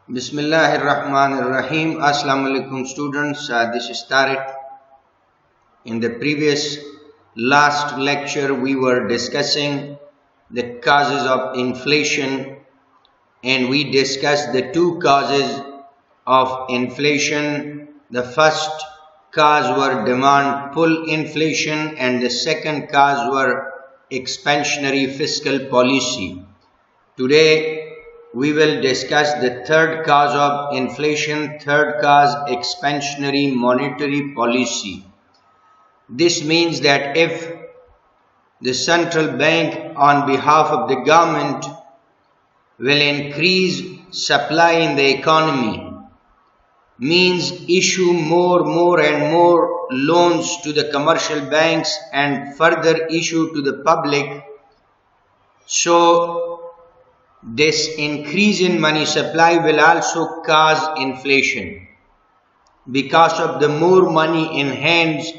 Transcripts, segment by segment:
Bismillahirrahmanirrahim. Assalamu alaikum students. This is Tariq. In the previous last lecture we were discussing the causes of inflation, and we discussed the two causes of inflation. The first cause were demand pull inflation and the second cause were expansionary fiscal policy. Today we will discuss the third cause of inflation, third cause expansionary monetary policy. This means that if the central bank on behalf of the government will increase supply in the economy, means issue more and more loans to the commercial banks and further issue to the public, so this increase in money supply will also cause inflation. Because of the more money in hands,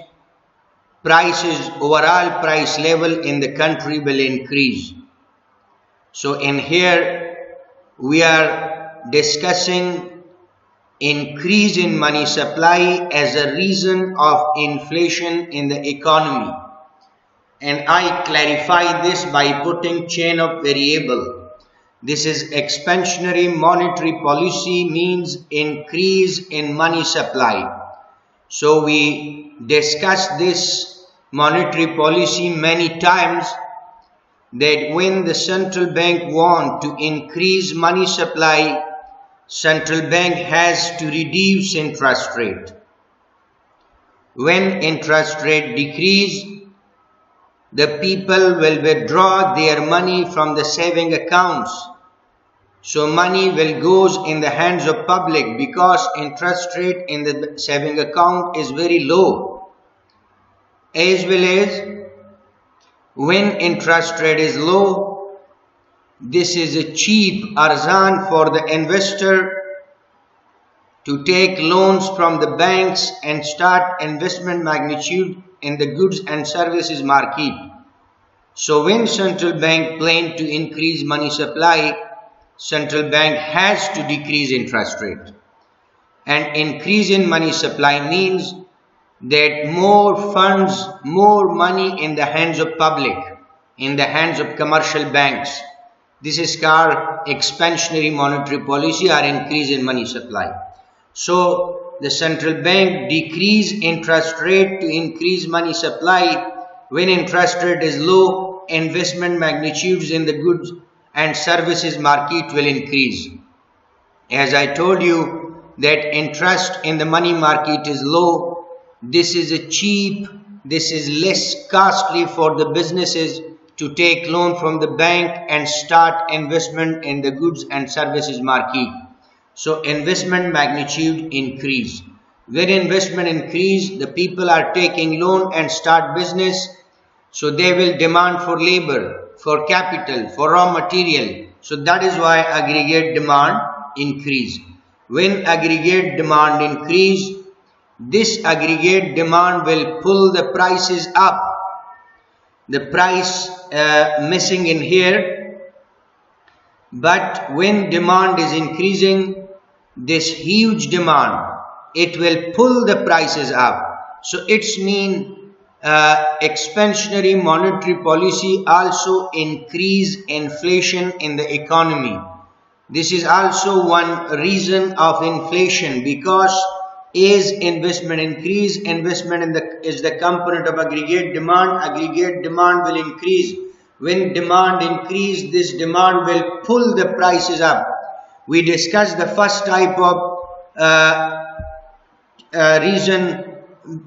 prices, overall price level in the country will increase. So in here we are discussing increase in money supply as a reason of inflation in the economy, and I clarify this by putting chain of variable. This is expansionary monetary policy, means increase in money supply. So we discussed this monetary policy many times, that when the central bank want to increase money supply, central bank has to reduce interest rate. When interest rate decrease, the people will withdraw their money from the saving accounts. So money will goes in the hands of public because interest rate in the saving account is very low. As well as when interest rate is low, this is a cheap arzan for the investor to take loans from the banks and start investment magnitude in the goods and services market. So when central bank plan to increase money supply, central bank has to decrease interest rate. And increase in money supply means that more funds, more money in the hands of public, in the hands of commercial banks. This is called expansionary monetary policy or increase in money supply. So the central bank decrease interest rate to increase money supply. When interest rate is low, investment magnitudes in the goods and services market will increase. As I told you that interest in the money market is low, this is a cheap, this is less costly for the businesses to take loan from the bank and start investment in the goods and services market. So investment magnitude increase. When investment increase, the people are taking loan and start business, so they will demand for labor, for capital, for raw material. So that is why aggregate demand increase. When aggregate demand increase, this aggregate demand will pull the prices up. The price missing in here, but when demand is increasing, this huge demand, it will pull the prices up. So it's mean expansionary monetary policy also increase inflation in the economy. This is also one reason of inflation, because as investment increase, investment is the component of aggregate demand will increase. When demand increase, this demand will pull the prices up. We discussed the first type of reason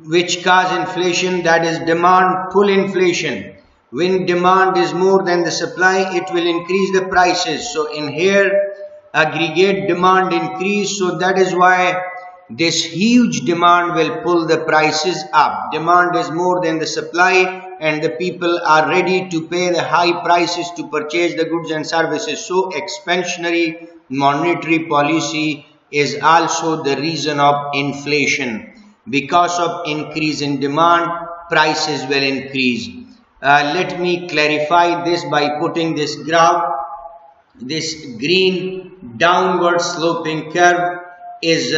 which cause inflation, that is demand pull inflation. When demand is more than the supply, it will increase the prices. So in here aggregate demand increase, so that is why this huge demand will pull the prices up. Demand is more than the supply and the people are ready to pay the high prices to purchase the goods and services. So expansionary monetary policy is also the reason of inflation. Because of increase in demand, prices will increase. Let me clarify this by putting this graph. This green downward sloping curve is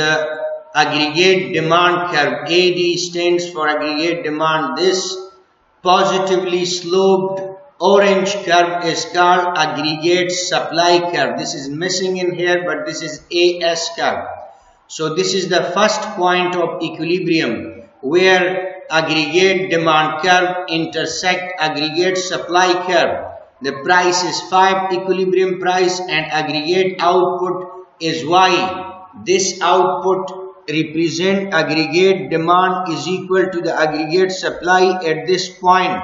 aggregate demand curve. AD stands for aggregate demand. This positively sloped orange curve is called aggregate supply curve. This is missing in here, but this is AS curve. So this is the first point of equilibrium where aggregate demand curve intersect aggregate supply curve. The price is 5 equilibrium price and aggregate output is Y. This output represent aggregate demand is equal to the aggregate supply at this point.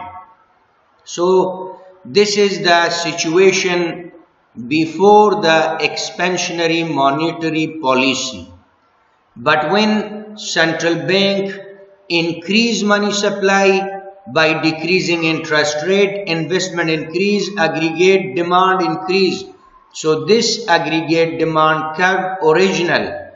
So this is the situation before the expansionary monetary policy. But when central bank increase money supply by decreasing interest rate, investment increase, aggregate demand increase. So this aggregate demand curve original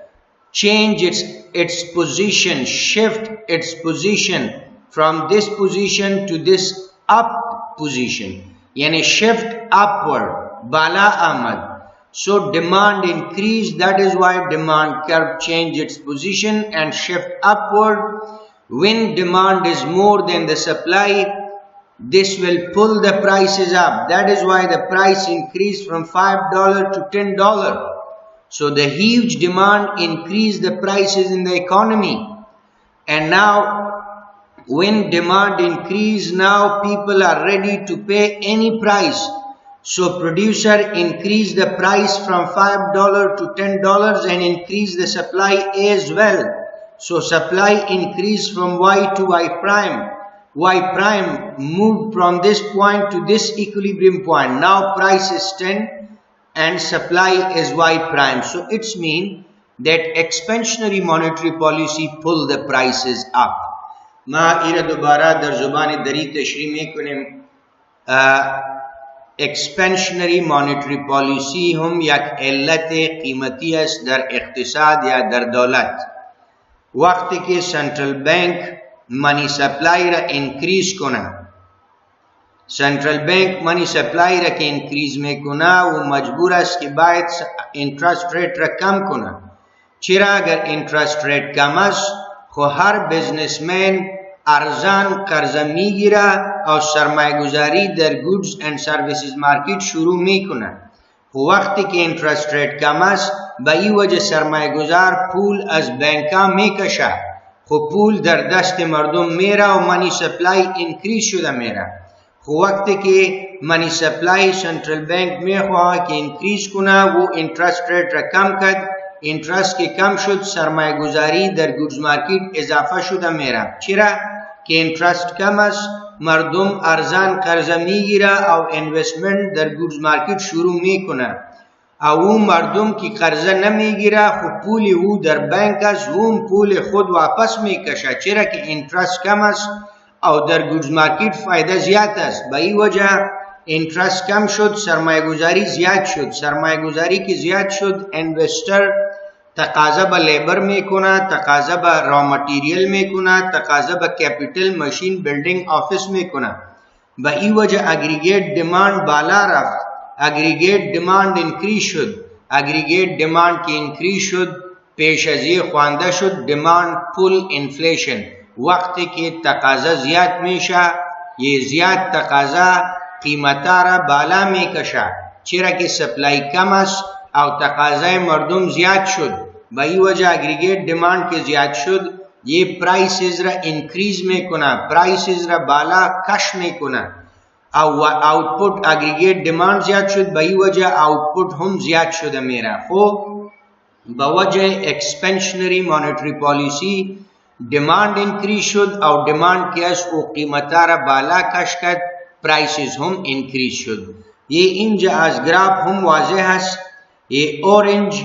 change its position, shift its position from this position to this up position, yani shift upward, bala amad. So demand increase, that is why demand curve change its position and shift upward. When demand is more than the supply, this will pull the prices up. That is why the price increased from $5 to $10. So the huge demand increased the prices in the economy. And now when demand increase, now people are ready to pay any price. So producer increase the price from $5 to $10 and increase the supply as well. So supply increased from Y to Y prime. Y prime moved from this point to this equilibrium point. Now price is 10 and supply is Y prime. So it's mean that expansionary monetary policy pull the prices up. ما إيرا دوباره در زبان دری تشریح میکنیم. expansionary monetary policy هم یک علت قیمتی است در اقتصاد یا در دولت. وقتی که سنترال بانک money supply را increase کنه، سنترال بانک money supply را که increase میکنه و مجبور است که باید interest rate را کم کنه. چرا؟ اگر interest rate کم است خو هر بزنسمن ارزان قرضه میگیره و سرمایه گذاری در goods and services market شروع میکنه. وقتی که interest rate کم است به این وجه سرمایه گذار پول از بانکا میکشه، خب پول در دست مردم میره و money supply increase شده میره. خب وقتی که money supply سنترال بانک میخواه که increase کنه و interest rate را کم کرد، interest که کم شد سرمایه گذاری در goods market اضافه شده میره. چرا؟ که interest کم است مردم ارزان قرضه میگیره او investment در goods market شروع میکنه. او مردم که قرضه نمیگیره خب پول او در بانک است و پول خود واپس میکشه. چرا؟ که interest کم است او در goods market فایده زیاد است. به این وجه interest کم شد، سرمایه گذاری زیاد شد. سرمایه گذاری که زیاد شد انوستر تقاضا به لیبر میکنه، تقاضا به را متریال میکنه، تقاضا به کپیتل ماشین بیلدینگ آفیس میکنه. به این وجه اگریگیت دماند بالا رفت، اگریگیت دماند انکریز شد. اگریگیت دماند که انکریز شد پیش از این خوانده شد دماند پول انفلیشن. وقتی که تقاضا زیاد میشه یه زیاد تقاضا قیمتا را بالا میکشه. چرا که سپلای کم است او تقاضای مردم زیاد شد. به این وجه اگریگیت دماند که زیاد شد یہ پرائسز را انکریز میکنه، پرائسز را بالا کش میکنه. او آوتپوٹ اگریگیت دماند زیاد شد به این وجه آوتپوٹ هم زیاد شده میره. خب به وجه اکسپنشنری مانیٹری پالیسی demand increase شد او demand که از او قیمتا را بالا کش کرد prices هم increase شد. یہ اینجا از گراف هم واضح است. یہ orange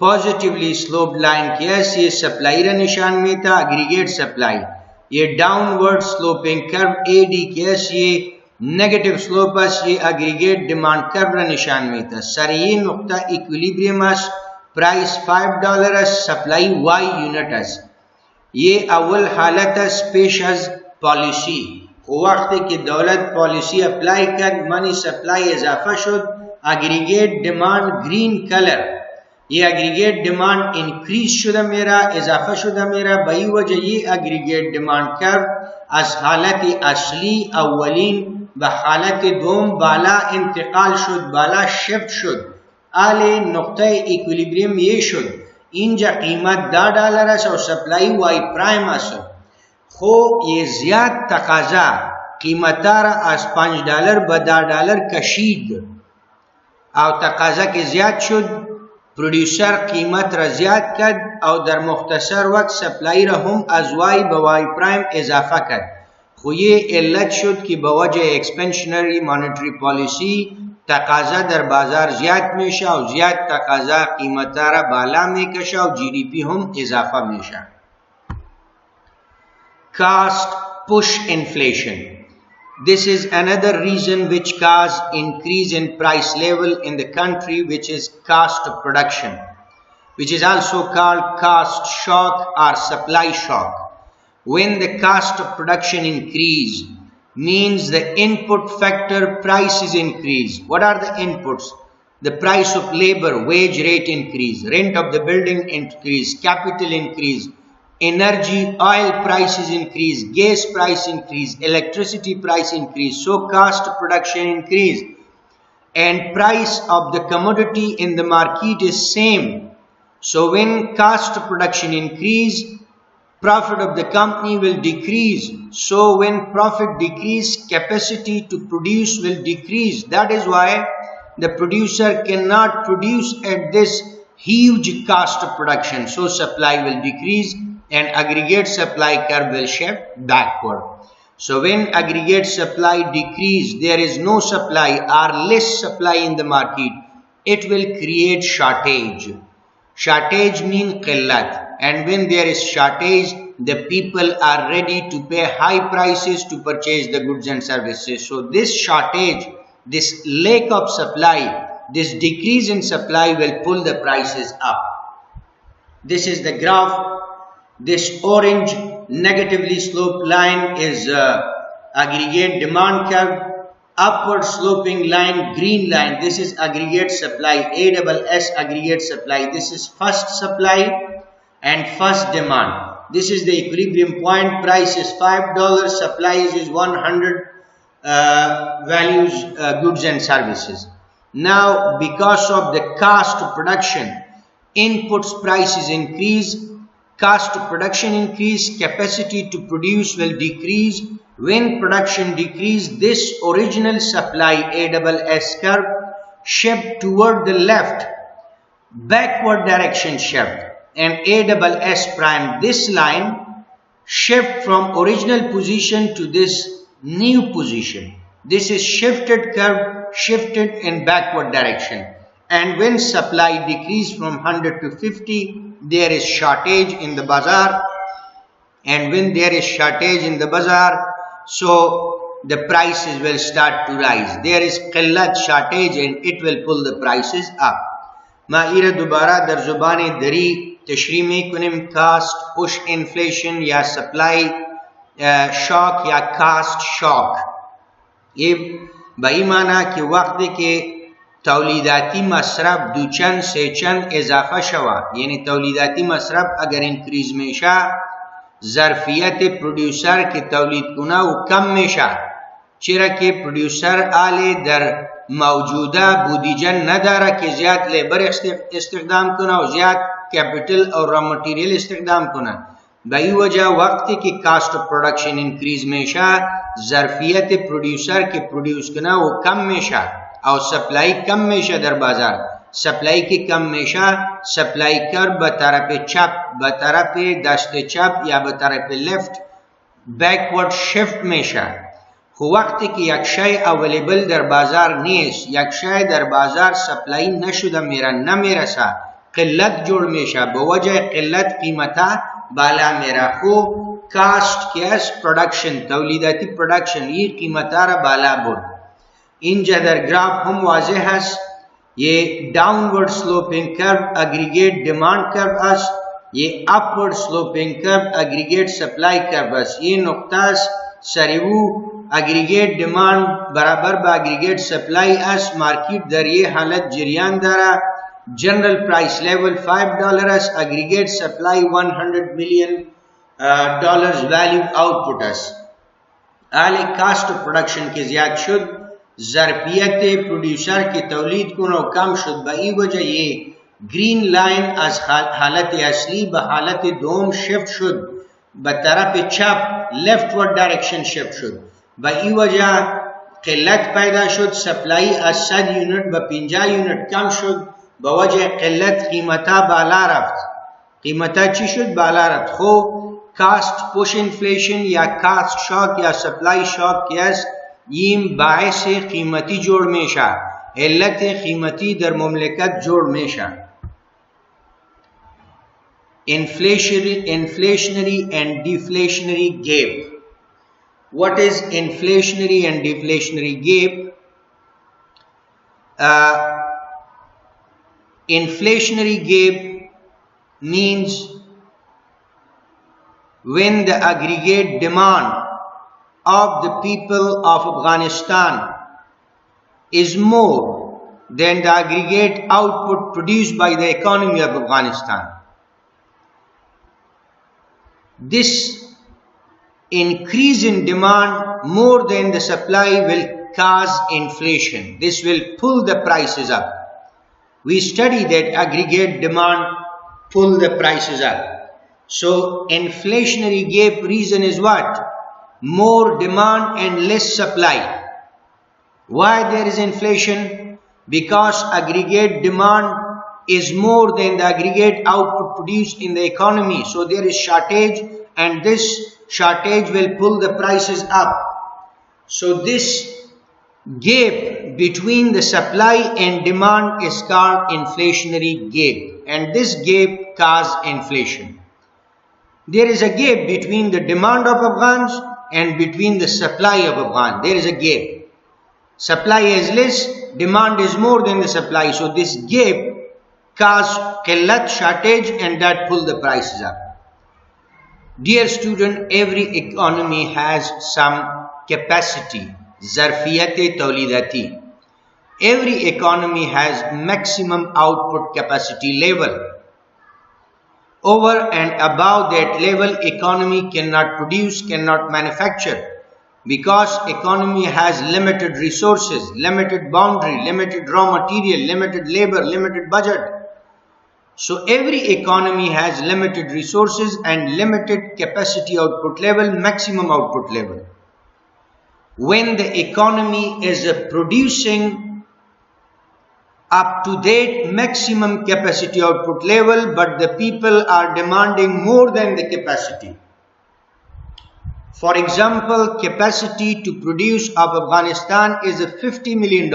positively sloped line که است یہ سپلائی را نشان میتا aggregate supply. یہ downward sloping curve AD که است یہ negative slope است یہ aggregate demand curve را نشان میتا. سر یہ نقطہ equilibrium است، price $5 است، supply Y unit است. یہ اول حالت است پیش از پالیسی. وقتی که دولت پالیسی اپلای کرد منی سپلای اضافه شد aggregate demand green color. ये aggregate demand increase शुदा मेरा, इजाफा शुदा मेरा, बई वजह ये aggregate demand curve از حالت اصلی اولین به حالت دوم بالا انتقال شد، بالا شفت شد. آل نقطه ایکویلیبریم یہ شد. اینجا قیمت $10 است و سپلای وائی پرایم است. خو یہ زیاد تقاضا قیمتا را از $5 به $10 کشید او تقاضا که زیاد شد، پروڈیوسر قیمت را زیاد کرد او در مختصر وقت سپلای را هم از وائی به وائی پرایم اضافه کرد. خو یہ علت شد که به وجه ایکسپنشنری مانیٹری پالیسی تقاضا در بازار زیاد میشه و زیاد تقاضا قیمتا را بالا میکشه و جی دی پی هم اضافه میشه. Cost push inflation. This is another reason which cause increase in price level in the country, which is cost of production, which is also called cost shock or supply shock. When the cost of production increase, means the input factor prices increase. What are the inputs? The price of labor, wage rate increase, rent of the building increase, capital increase, energy, oil prices increase, gas price increase, electricity price increase. So cost of production increase and price of the commodity in the market is same. So when cost of production increase, profit of the company will decrease. So when profit decrease, capacity to produce will decrease. That is why the producer cannot produce at this huge cost of production. So supply will decrease and aggregate supply curve will shift backward. So when aggregate supply decrease, there is no supply or less supply in the market, it will create shortage. Shortage means qillat, and when there is shortage, the people are ready to pay high prices to purchase the goods and services. So this shortage, this lack of supply, this decrease in supply will pull the prices up. This is the graph. This orange negatively sloped line is aggregate demand curve. Upward sloping line, green line, this is aggregate supply, ASS aggregate supply. This is first supply and first demand. This is the equilibrium point. Price is $5, supply is 100 values goods and services. Now because of the cost of production, inputs prices increase, cost of production increase, capacity to produce will decrease. When production decrease, this original supply ASS curve shift toward the left, backward direction shift, and ASS prime, this line shift from original position to this new position. This is shifted curve, shifted in backward direction. And when supply decrease from 100 to 50, there is shortage in the bazaar. And when there is shortage in the bazaar, so the prices will start to rise. There is qillat, shortage, and it will pull the prices up. Ma'ira dubara dar zubani dari tashri mein kunim cost push inflation ya supply shock ya cost shock. ये बई माना कि वक्त के तौलीदाती मसरफ दो चंद से चंद इजाफा शवा, यानी तौलीदाती मसरफ अगर इंक्रीज में शा, ظرفیت پروڈیوسر के तौलीद कुना वो कम में शा, चेरा के प्रोड्यूसर आले दर मौजूदा बुदीजन न दारा के ज्यादा लेबर इस्तेमाल कुना और ज्यादा कैपिटल और रॉ मटेरियल इस्तेमाल कुना. बई वजह वक्त की कास्ट ऑफ प्रोडक्शन इंक्रीज में शा, ظرفیت प्रोड्यूसर के प्रोड्यूस कुना वो कम में शा और सप्लाई कम में शा दर बाजार. सप्लाई की कम में शा, सप्लाई कर बतरफ चप, बतरफ दस्त चप या बतरफ लेफ्ट बैकवर्ड शिफ्ट में शा. वक्त की यकशय अवेलेबल दर बाजार नीस, यकशय दर बाजार सप्लाई नशुदा मेरा न मेरा सा किल्लत जोड़ में शा, बवजह किल्लत कीमता बाला मेरा हो कास्ट कैश प्रोडक्शन तौलीदाती प्रोडक्शन ये कीमतारा बाला बुड. इन जदर ग्राफ हम वाजे हस ये downward sloping curve aggregate demand curve अस, ये upward sloping curve aggregate supply curve अस. ये नुक्तास सरिवू aggregate demand बराबर बा aggregate supply as market दर ये हालत जरियान दरा general price level $5 as aggregate supply $100 million value output as आले cost of production के ज़्यादा शुद्ध ज़रफ़ियत प्रोड्यूसर के तौलीद को नो कम शुद्ध बई वजह ये ग्रीन लाइन as हालत असली बहालत दोम शिफ्ट शुद्ध बतरफ चप लेफ्टवर्ड डायरेक्शन शिफ्ट शुद्ध बई वजह क़िल्लत पैदा शुद्ध सप्लाई 80 यूनिट ब 50 यूनिट कम शुद्ध बवजह क़िल्लत कीमता बाला रफ्त कीमता ची शुद्ध बाला रफ्त हो कास्ट पुश इन्फ्लेशन या कास्ट शॉक या सप्लाई शॉक केस यीम बायस कीमती जोड़ मेशा इल्लत कीमती दर मुमलिकत जोड़ मेशा inflationary and deflationary gap. What is inflationary and deflationary gap? Inflationary gap means when the aggregate demand of the people of Afghanistan is more than the aggregate output produced by the economy of Afghanistan. This increase in demand more than the supply will cause inflation. This will pull the prices up. We study that aggregate demand pull the prices up. So inflationary gap reason is what? More demand and less supply. Why there is inflation? Because aggregate demand is more than the aggregate output produced in the economy. So there is shortage and this shortage will pull the prices up. So this gap between the supply and demand is called inflationary gap, and this gap causes inflation. There is a gap between the demand of Afghans and between the supply of Afghans. There is a gap. Supply is less, demand is more than the supply. So this gap cause qillat shortage and that pull the prices up. Dear student, every economy has some capacity, zarfiyat tawlidati. Every economy has maximum output capacity level. Over and above that level, economy cannot produce, cannot manufacture, because economy has limited resources, limited boundary, limited raw material, limited labor, limited budget. So every economy has limited resources and limited capacity output level, maximum output level. When the economy is producing up to that maximum capacity output level, but the people are demanding more than the capacity. For example, capacity to produce of Afghanistan is a $50 million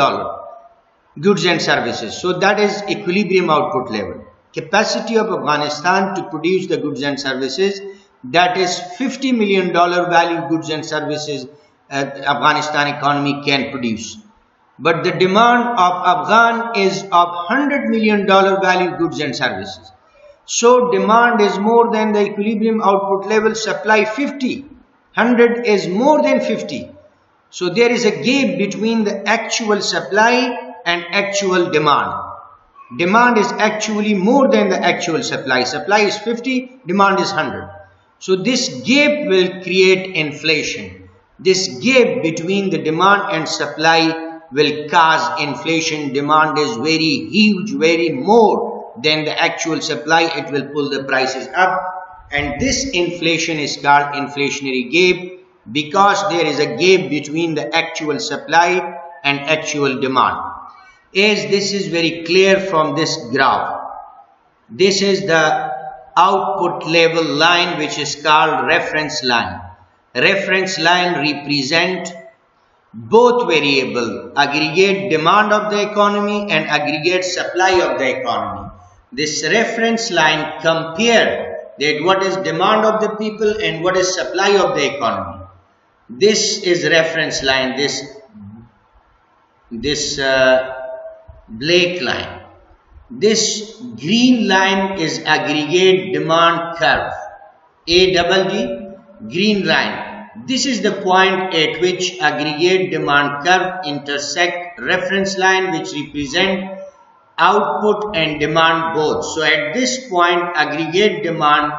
goods and services. So that is equilibrium output level. Capacity of Afghanistan to produce the goods and services, that is $50 million value goods and services Afghanistan economy can produce. But the demand of Afghan is of $100 million value goods and services. So demand is more than the equilibrium output level, supply 50. 100 is more than 50. So there is a gap between the actual supply and actual demand. Demand is actually more than the actual supply. Supply is 50, demand is 100. So this gap will create inflation. This gap between the demand and supply will cause inflation. Demand is very huge, very more than the actual supply. It will pull the prices up. And this inflation is called inflationary gap because there is a gap between the actual supply and actual demand. As this is very clear from this graph, this is the output level line which is called reference line. Reference line represent both variable, aggregate demand of the economy and aggregate supply of the economy. This reference line compare that what is demand of the people and what is supply of the economy. This is reference line, this black line. This green line is aggregate demand curve. ADD, green line. This is the point at which aggregate demand curve intersect reference line, which represent output and demand both. So at this point, aggregate demand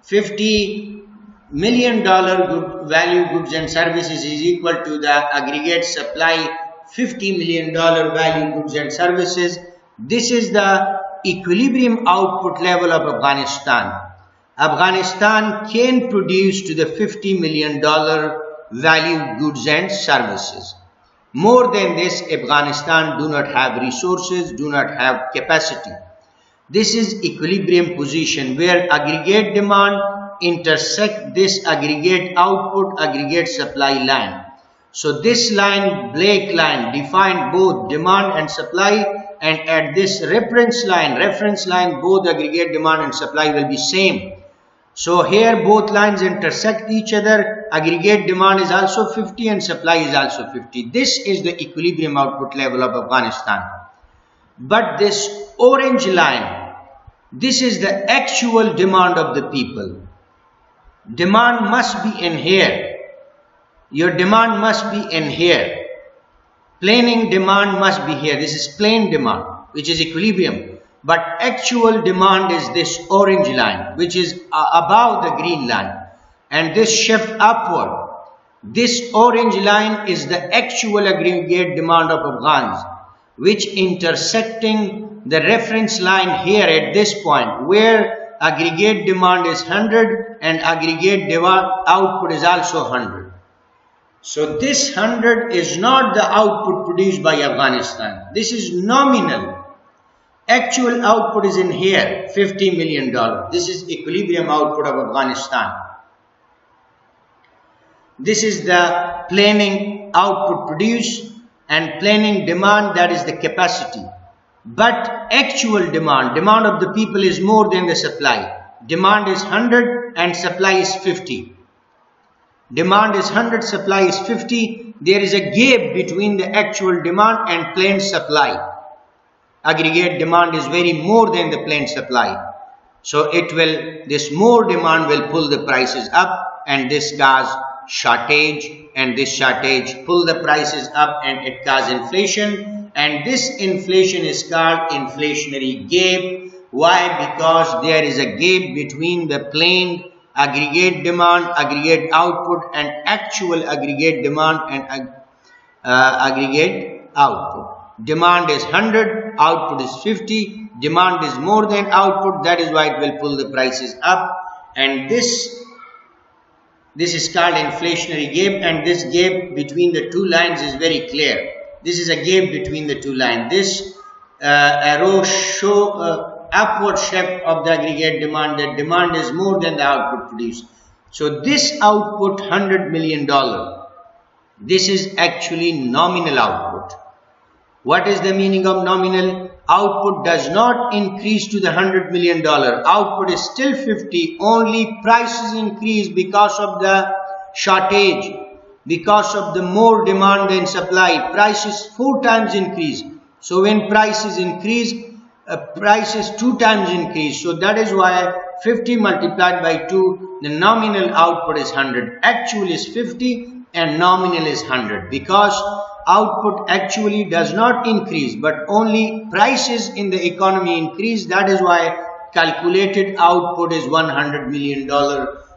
$50 million value goods and services is equal to the aggregate supply $50 million value goods and services. This is the equilibrium output level of Afghanistan. Afghanistan can produce to the $50 million value goods and services. More than this, Afghanistan do not have resources, do not have capacity. This is equilibrium position where aggregate demand intersect this aggregate output, aggregate supply line. So this line, black line, define both demand and supply, and at this reference line, both aggregate demand and supply will be same. So here both lines intersect each other. Aggregate demand is also 50 and supply is also 50. This is the equilibrium output level of Afghanistan. But this orange line, this is the actual demand of the people. Demand must be in here. Your demand must be in here. Planning demand must be here. This is plain demand, which is equilibrium. But actual demand is this orange line, which is above the green line. And this shift upward. This orange line is the actual aggregate demand of Afghans, which intersecting the reference line here at this point, where aggregate demand is 100 and aggregate output is also 100. So this 100 is not the output produced by Afghanistan. This is nominal. Actual output is in here, $50 million. This is equilibrium output of Afghanistan. This is the planning output produced and planning demand, that is the capacity. But actual demand of the people is more than the supply. Demand is 100 and supply is 50. Demand is 100, supply is 50. There is a gap between the actual demand and planned supply. Aggregate demand is very more than the planned supply. So this more demand will pull the prices up, and this cause shortage, and this shortage pull the prices up, and it cause inflation. And this inflation is called inflationary gap. Why? Because there is a gap between the planned aggregate demand, aggregate output, and actual aggregate demand and aggregate output. Demand is 100, output is 50. Demand is more than output, that is why it will pull the prices up. And this is called inflationary gap, and this gap between the two lines is very clear. This is a gap between the two lines. This arrow show upward shift of the aggregate demand, that demand is more than the output produced. So this output $100 million, this is actually nominal output. What is the meaning of nominal? Output does not increase to the $100 million. Output is still 50, only prices increase because of the shortage, because of the more demand than supply. Prices 4 times increase. So when prices increase, prices 2 times increase. So that is why 50 multiplied by 2, the nominal output is 100. Actual is 50 and nominal is 100, because output actually does not increase, but only prices in the economy increase. That is why calculated output is $100 million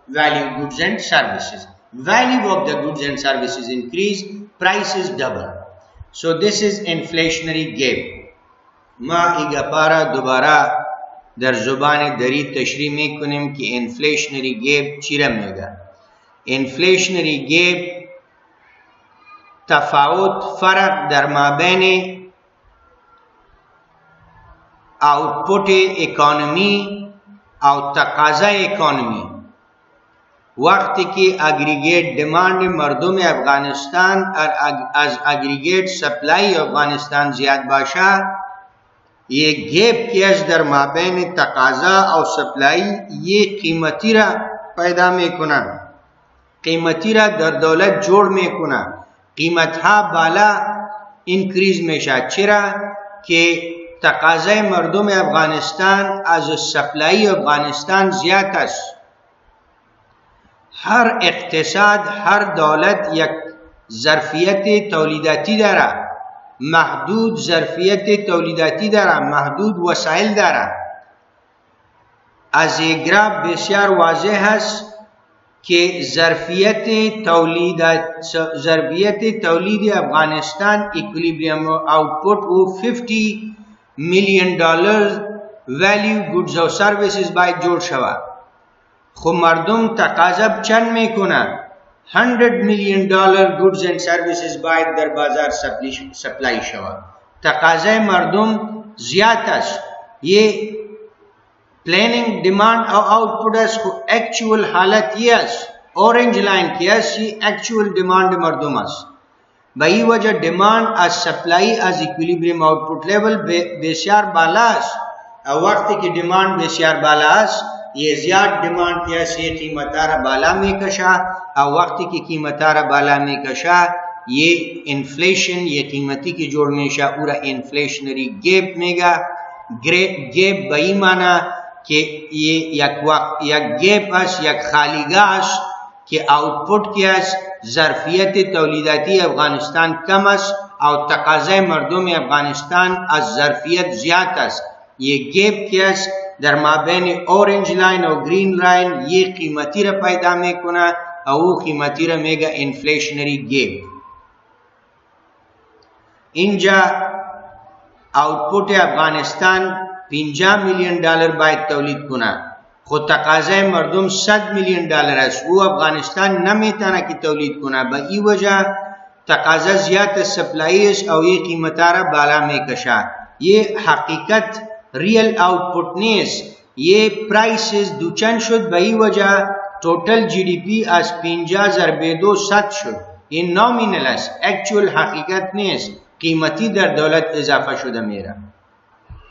value goods and services. Value of the goods and services increase, prices double. So this is inflationary gap. ما ایگا پارا دوباره در زبان دری تشریح میکنیم که inflationary gap چی را میگه. inflationary gap تفاوت فرق در مابین output اکانومی او تقاضای اکانومی. وقتی که اگریگیت دماند مردم افغانستان از اگریگیت سپلای افغانستان زیاد باشه، یک گپ که از در مابین تقاضا او سپلای یک قیمتی را پیدا میکنن، قیمتی را در دولت جوړ میکنن، قیمت ها بالا انکریز میشه. چرا؟ که تقاضای مردم افغانستان از سپلای افغانستان زیاد است. هر اقتصاد، هر دولت یک ظرفیت تولیداتی داره، محدود ظرفیت تولیداتی داره، محدود وسایل داره. از این گراف بسیار واضح است که ظرفیت تولید افغانستان equilibrium output و 50 میلیون دلار value goods و services باید جوړ شود. خب مردم تقاضا چند میکنه؟ 100 میلیون دلار goods and services باید در بازار سپلای شود. تقاضای مردم زیاد است. یہ پلاننگ ڈیمانڈ اور آؤٹ پٹ اس کو ایکچوئل حالت یہ اس اورنج لائن کی اس یہ ایکچوئل ڈیمانڈ مردم اس بئی وجہ ڈیمانڈ از سپلائی از ایکویلیبریم آؤٹ پٹ لیول بسیار بالا اس اور وقت کی ڈیمانڈ بسیار بالا اس یہ زیاد ڈیمانڈ کی اس یہ قیمتارہ بالا میں کشا اور وقت کی قیمتارہ بالا میں کشا یہ انفلیشن یہ قیمتی کی جوڑنے شا پورا انفلیشنری گیپ میں گا گیپ بئی مانا کہ یہ یک گیپ اس یک خالیگاہ اس کہ آؤٹ پٹ کی اس ظرفیت تولیداتی افغانستان کم اس اور تقاضۂ مردم افغانستان از ظرفیت زیاد اس یہ گیپ کی اس در مابین اورنج لائن اور گرین لائن یہ قیمتی را پیدا میں کنا اور وہ قیمتی را میگا انفلیشنری گیپ اینجا آؤٹ پٹ افغانستان 50 میلیون ڈالر باید تولید کنه خود تقاضای مردم 100 میلیون ڈالر است او افغانستان نمیتونه که تولید کنه به این وجه تقاضا زیاد سپلای است او یہ قیمتا را بالا میکشه یہ حقیقت ریل آؤٹ پٹ نیست یہ پرائسز دوچن شد به این وجه توٹل جی ڈی پی از 50 ضرب 2 100 شد این نامینل است اکچوال حقیقت نیست قیمتی در دولت اضافه شده میره